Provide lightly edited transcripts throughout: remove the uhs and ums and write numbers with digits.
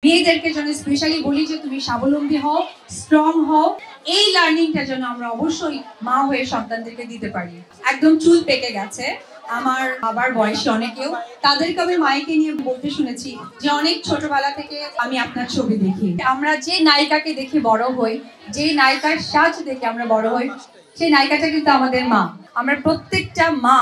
মেয়েদেরকে যেন স্পেশালি বলি যে তুমি স্বাবলম্বী হও, স্ট্রং হও। এই লার্নিংটা যেন আমরা অবশ্যই মা হয়ে সন্তানদেরকে দিতে পারি। একদম চুল পেকে গেছে আমার বাবার বয়সে অনেকেও, তাদেরকে আমি মাইকে নিয়ে বলতে শুনেছি যে অনেক ছোটবেলা থেকে আমি আপনার ছবি দেখি। আমরা যে নায়িকাকে দেখে বড় হই, যে নায়িকার সাজ দেখে আমরা বড় হই, সেই নায়িকাটা কিন্তু আমাদের মা। আমরা প্রত্যেকটা মা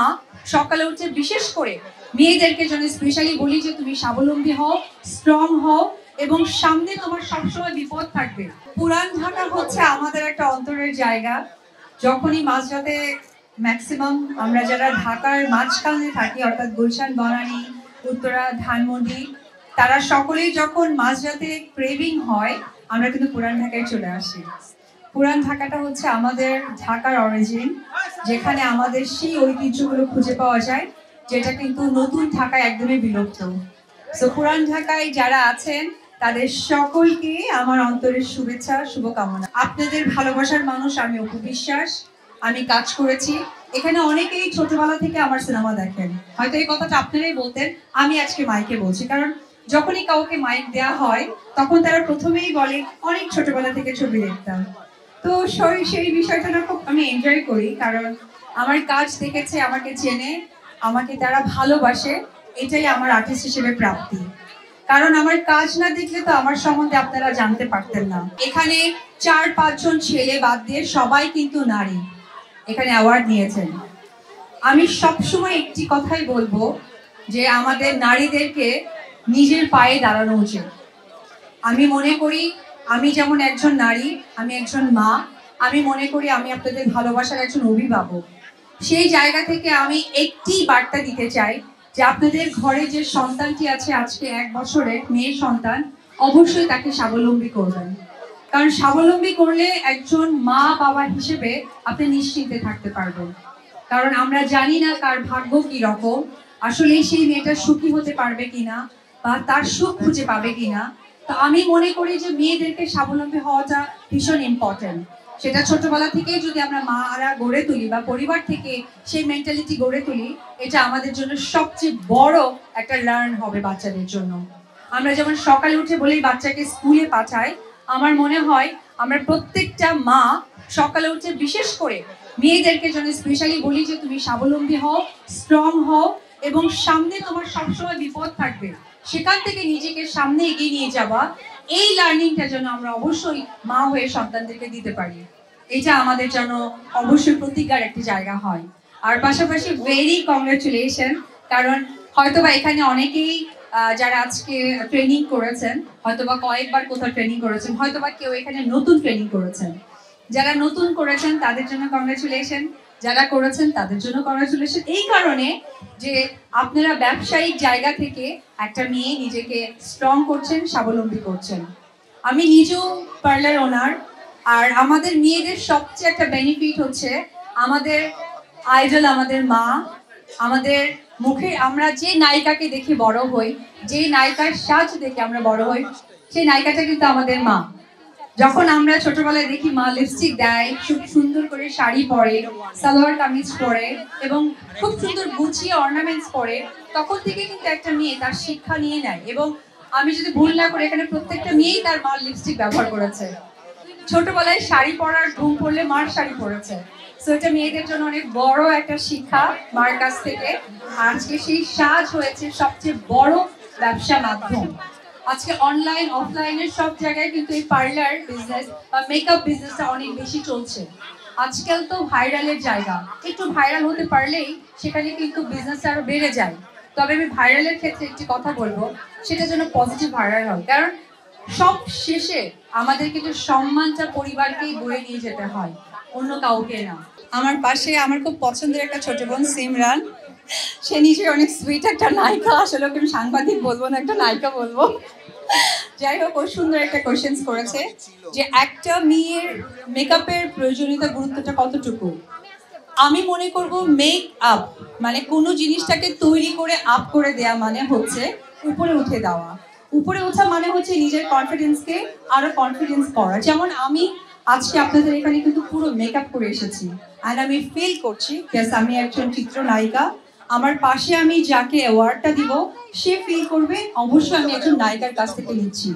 সকালে উঠে বিশেষ করে মেয়েদেরকে যেন স্পেশালি বলি যে তুমি স্বাবলম্বী হও, স্ট্রং হও এবং সামনে তোমার সবসময় বিপদ থাকবে। পুরান ঢাকা হচ্ছে আমাদের একটা অন্তরের জায়গা। যখনই মাঝরাতে ম্যাক্সিমাম আমরা যারা ঢাকার মাঝখানে থাকি, অর্থাৎ গুলশান, বনানী, উত্তরা, ধানমন্ডি, তারা সকলেই যখন মাঝরাতে ক্রেভিং হয় আমরা কিন্তু পুরান ঢাকায় চলে আসি। পুরান ঢাকাটা হচ্ছে আমাদের ঢাকার অরিজিন, যেখানে আমাদের সেই ঐতিহ্যগুলো খুঁজে পাওয়া যায়, যেটা কিন্তু নতুন ঢাকায় একদমই বিলুপ্ত। সো পুরান ঢাকায় যারা আছেন তাদের সকলকে আমার অন্তরের শুভেচ্ছা, শুভকামনা। আপনাদের ভালোবাসার মানুষ আমি অপু বিশ্বাস। আমি কাজ করেছি এখানে, অনেকেই ছোটবেলা থেকে আমার সিনেমা দেখেন, হয়তো এই কথাটা আপনারাই বলতেন, আমি আজকে মাইকে বলছি। কারণ যখনই কাউকে মাইক দেওয়া হয় তখন তারা প্রথমেই বলে অনেক ছোটবেলা থেকে ছবি দেখতাম। তো সেই বিষয়টা খুব আমি এনজয় করি, কারণ আমার কাজ দেখেছে, আমাকে চেনে, আমাকে তারা ভালোবাসে, এটাই আমার আর্টিস্ট হিসেবে প্রাপ্তি। কারণ আমার কাজ না দেখলে তো আমার সম্বন্ধে আপনারা জানতে পারতেন না। এখানে 4-5 জন ছেলে বাদ দিয়ে সবাই কিন্তু নারী এখানে অ্যাওয়ার্ড নিয়েছেন। আমি সবসময় একটি কথাই বলবো যে আমাদের নারীদেরকে নিজের পায়ে দাঁড়ানো উচিত। আমি মনে করি আমি যেমন একজন নারী, আমি একজন মা, আমি মনে করি আমি আপনাদের ভালোবাসার একজন অভিভাবক। সেই জায়গা থেকে আমি একটি বার্তা দিতে চাই যে আপনাদের ঘরে যে সন্তানটি আছে আজকে 1 বছরের মেয়ে সন্তান, অবশ্যই তাকে স্বাবলম্বী করবেন। কারণ স্বাবলম্বী করলে একজন মা বাবা হিসেবে আপনি নিশ্চিন্তে থাকতে পারবেন। কারণ আমরা জানি না কার ভাগ্য কি রকম, আসলে সেই মেয়েটা সুখী হতে পারবে কিনা বা তার সুখ খুঁজে পাবে কিনা। তো আমি মনে করি যে মেয়েদেরকে স্বাবলম্বী হওয়াটা ভীষণ ইম্পর্টেন্ট। সেটা ছোটবেলা থেকেই যদি আমরা মারা গড়ে তুলি বা পরিবার থেকে সেই মেন্টালিটি গড়ে তুলি, এটা আমাদের জন্য সবচেয়ে বড় একটা লার্ন হবে বাচ্চাদের জন্য। আমরা যেমন সকালে উঠে বলেই বাচ্চাকে স্কুলে পাঠাই, আমার মনে হয় আমরা প্রত্যেকটা মা সকালে উঠে বিশেষ করে মেয়েদেরকে যেন স্পেশালি বলি যে তুমি স্বাবলম্বী হও, স্ট্রং হও এবং সামনে তোমার সবসময় বিপদ থাকবে, সেখান থেকে নিজেকে সামনে এগিয়ে নিয়ে যাওয়া। এই লার্নিংটা যেন আমরা অবশ্যই মা হয়ে সন্তানদেরকে দিতে পারি, এটা আমাদের জন্য অবশ্যই প্রতিজ্ঞার একটি জায়গা হয়। আর পাশাপাশি ভেরি কংগ্রেচুলেশন, কারণ হয়তোবা এখানে অনেকেই যারা আজকে ট্রেনিং করেছেন, হয়তোবা কয়েকবার কোথাও ট্রেনিং করেছেন, হয়তোবা কেউ এখানে নতুন ট্রেনিং করেছেন। যারা নতুন করেছেন তাদের জন্য কংগ্রেচুলেশন, যারা করেছেন তাদের জন্য কংগ্রেচুলেশন। এই কারণে যে আপনারা ব্যবসায়িক জায়গা থেকে একটা মেয়ে নিজেকে স্ট্রং করছেন, স্বাবলম্বী করছেন। আমি নিজেও পার্লার ওনার, আর আমাদের মেয়েদের সবচেয়ে একটা বেনিফিট হচ্ছে আমাদের আইডল আমাদের মা। আমাদের মুখে আমরা যে নায়িকাকে দেখে বড় হই, যে নায়িকার সাজ দেখে আমরা বড় হই, সেই নায়িকাটা কিন্তু আমাদের মা। যখন আমরা ছোটবেলায় দেখি মা লিপস্টিক দেয়, খুব সুন্দর করে শাড়ি পরে, সালোয়ার কামিজ পরে এবং খুব সুন্দর গুছিয়ে অর্নামেন্টস পরে, তখন থেকে কিন্তু একটা মেয়ে তার শিক্ষা নিয়ে নেয়। এবং আমি যদি ভুল না করি এখানে প্রত্যেকটা মেয়েই তার মার লিপস্টিক ব্যবহার করেছে, ছোটবেলায় শাড়ি পরার ঘুম পড়লে মার শাড়ি পরেছে। সো এটা মেয়েদের জন্য অনেক বড় একটা শিক্ষা মার কাছ থেকে। আজকে সেই সাজ হয়েছে সবচেয়ে বড় ব্যবসা মাধ্যম। আজকে অনলাইন অফলাইনের সব জায়গায় কিন্তু এই পার্লার বিজনেস বা মেকআপ বিজনেসটা অনেক বেশি চলছে। আজকাল তো ভাইরালের জায়গা, একটু ভাইরাল হতে পারলেই সেখানে কিন্তু বিজনেস আরো বেড়ে যায়। তবে আমি ভাইরালের ক্ষেত্রে একটি কথা বলবো, সেটা যেন পজিটিভ ভাইরাল হয়। কারণ সব শেষে আমাদের কিন্তু সম্মানটা পরিবারকেই বয়ে নিয়ে যেতে হয়, অন্য কাউকে না। আমার পাশে আমার খুব পছন্দের একটা ছোট বোন সিমরান, সে নিজে অনেক সুইট একটা নায়িকা, আসলে ওকে আমি সাংবাদিক বলবো না, একটা নায়িকা বলবো। যাই হোক, ও সুন্দর একটা কোয়েশ্চেন্স করেছে যে একটা মেয়ের মেকআপের প্রয়োজনীয়তা গুরুত্বটা কতটুকু। আমি মনে করব মেক আপ মানে কোনো জিনিসটাকে তৈরি করে আপ করে দেয়া মানে হচ্ছে উপরে উঠে দেওয়া। উপরে ওঠা মানে হচ্ছে নিজের কনফিডেন্সকে আরো কনফিডেন্স করা। যেমন আমি আজকে আপনাদের এখানে কিন্তু পুরো মেকআপ করে এসেছি, আর আমি ফিল করছি আমি একজন চিত্রনায়িকা, আমার পাশে আমি যাকে অ্যাওয়ার্ডটা দিব সে ফিল করবে অবশ্যই আমি একজন নায়িকার কাছ থেকে নিচ্ছি।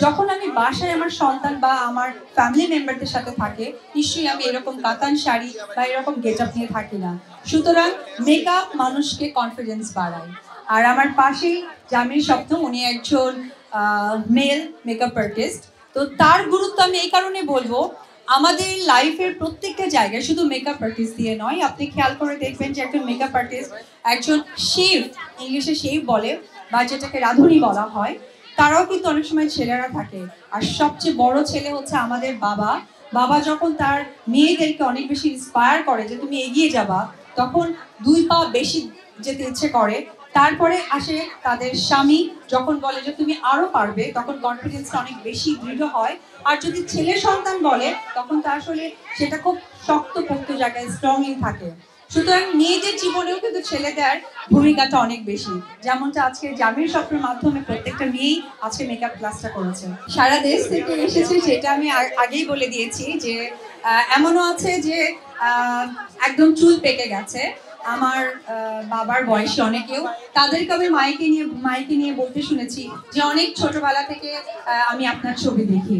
যখন আমি বাসায় আমার সন্তান বা আমার ফ্যামিলি মেম্বারদের সাথে থাকে, নিশ্চয়ই আমি এরকম কাতান শাড়ি বা এরকম গেট আপ নিয়ে থাকি না। সুতরাং মেকআপ মানুষকে কনফিডেন্স বাড়ায়। আর আমার পাশেই জামির স্বপ্ন, উনি একজন মেল মেকআপ আর্টিস্ট। তো তার গুরুত্ব আমি এই কারণে বলবো, আমাদের লাইফের প্রত্যেকটা জায়গায় শুধু মেকআপ আর্টিস্ট দিয়ে নয়, আপনি খেয়াল করে দেখবেন যে একজন মেকআপ আর্টিস্ট, একজন শেফ, ইংলিশে শেফ বলে বা যেটাকে রাঁধুনি বলা হয়, তারাও কিন্তু অনেক সময় ছেলেরা থাকে। আর সবচেয়ে বড় ছেলে হচ্ছে আমাদের বাবা। বাবা যখন তার মেয়েদেরকে অনেক বেশি ইন্সপায়ার করে যে তুমি এগিয়ে যাবা, তখন 2 পা বেশি যেতে ইচ্ছে করে। তারপরে আসে তাদের স্বামী, যখন বলে যে তুমি আরো পারবে, তখন কনফিডেন্সটা অনেক বেশি দৃঢ় হয়। আর যদি ছেলে সন্তান বলে, তখন তো আসলে সেটা খুব শক্তপোক্ত জায়গায় স্ট্রংই থাকে। সুতরাং মেয়েদের জীবনেও কিন্তু ছেলেদের ভূমিকাটা অনেক বেশি। যেমনটা আজকে জামির স্বপ্নের মাধ্যমে প্রত্যেকটা মেয়েই আজকে মেকআপ ক্লাসটা করেছে। সারা দেশ থেকে এসেছে, সেটা আমি আগেই বলে দিয়েছি যে এমনও আছে যে একদম চুল পেকে গেছে। আমার বাবার বয়সী অনেকেও, তাদেরকে আমি মাইকে নিয়ে বলতে শুনেছি যে অনেক ছোটবেলা থেকে আমি আপনার ছবি দেখি।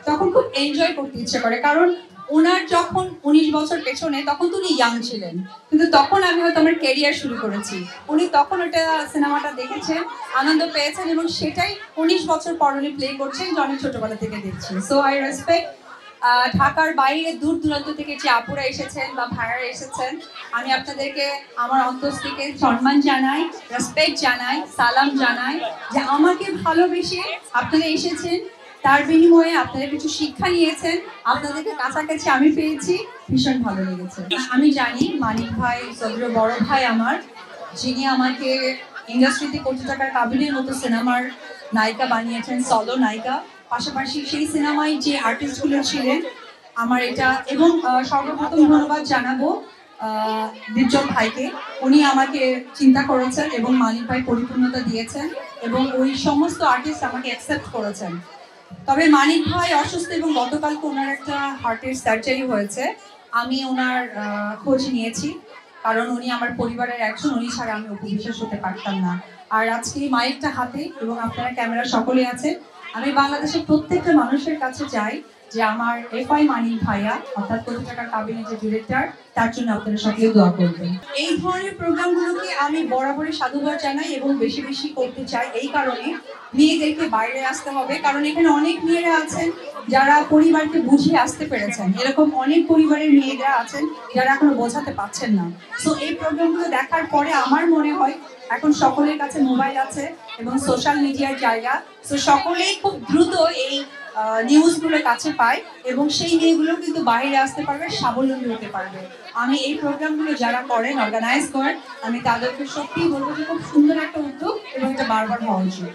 তখন খুব এনজয় করতে ইচ্ছে করে, কারণ ওনার যখন 19 বছর পেছনে, তখন তো উনি ইয়াং ছিলেন, কিন্তু তখন আমি হয়তো আমার ক্যারিয়ার শুরু করেছি। উনি তখন ওটা সিনেমাটা দেখেছেন, আনন্দ পেয়েছেন, এবং সেটাই 19 বছর পর উনি প্লে করছেন যে অনেক ছোটবেলা থেকে দেখছি। সো আই রেসপেক্ট ঢাকার বাইরে দূর দূরান্ত থেকে যে আপুরা এসেছেন বা ভাইয়ারা এসেছেন, আমি আপনাদেরকে আমার অন্তর থেকে সম্মান জানাই, রেসপেক্ট জানাই, সালাম জানাই যে আমাকে ভালোবেসে আপনারা এসেছেন। তার বিনিময়ে আপনারা কিছু শিক্ষা নিয়েছেন, আপনাদেরকে কাছাকাছি আমি পেয়েছি, ভীষণ ভালো লেগেছে। আমি জানি মানিক ভাই সদর বড় ভাই আমার, যিনি আমাকে ইন্ডাস্ট্রিতে কোটি টাকার কাবিনের মতো সিনেমার নায়িকা বানিয়েছেন, সলো নায়িকা। পাশাপাশি সেই সিনেমায় যে আর্টিস্টগুলো ছিলেন আমার এটা, এবং সর্বপ্রথম ধন্যবাদ জানাবো দীপজল ভাইকে। উনি আমাকে চিন্তা করেছেন এবং মানিক ভাই পরিপূর্ণতা দিয়েছেন, এবং ওই সমস্ত আর্টিস্ট আমাকে অ্যাকসেপ্ট করেছেন। তবে মানিক ভাই অসুস্থ, এবং গতকালকে ওনার একটা হার্টের সার্জারি হয়েছে। আমি ওনার খোঁজ নিয়েছি, কারণ উনি আমার পরিবারের একজন, উনি ছাড়া আমি উপবিশ্বাস হতে পারতাম না। আর আজকে মাইকটা হাতে এবং আপনারা ক্যামেরা সকলে আছেন, আমি বাংলাদেশের প্রত্যেকটা মানুষের কাছে চাই যে আমার এফআই মানিক ভাইয়া, অর্থাৎ কোটি টাকার কাবিনের যে ডিরেক্টর, তার জন্য আপনারা সকলে দোয়া করবেন। এই ধরনের প্রোগ্রামগুলোকে আমি বরাবরই সাধুবাদ জানাই এবং বেশি বেশি করতে চাই। এই কারণে মেয়েদেরকে বাইরে আসতে হবে, কারণ এখানে অনেক মেয়েরা আছেন যারা পরিবারকে বুঝিয়ে আসতে পেরেছেন, এরকম অনেক পরিবারের মেয়েরা আছেন যারা এখনো বোঝাতে পারছেন না। সো এই প্রোগ্রামগুলো দেখার পরে আমার মনে হয় এখন সকলের কাছে মোবাইল আছে এবং সোশ্যাল মিডিয়ার জায়গা, তো সকলেই খুব দ্রুত এই নিউজগুলো কাছে পায়, এবং সেই মেয়েগুলো কিন্তু বাইরে আসতে পারবে, স্বাবলম্বী হতে পারবে। আমি এই প্রোগ্রামগুলো যারা করেন, অর্গানাইজ করেন, আমি তাদেরকে সত্যিই বলবো যে খুব সুন্দর একটা উদ্যোগ, এবং এটা বারবার হওয়া উচিত।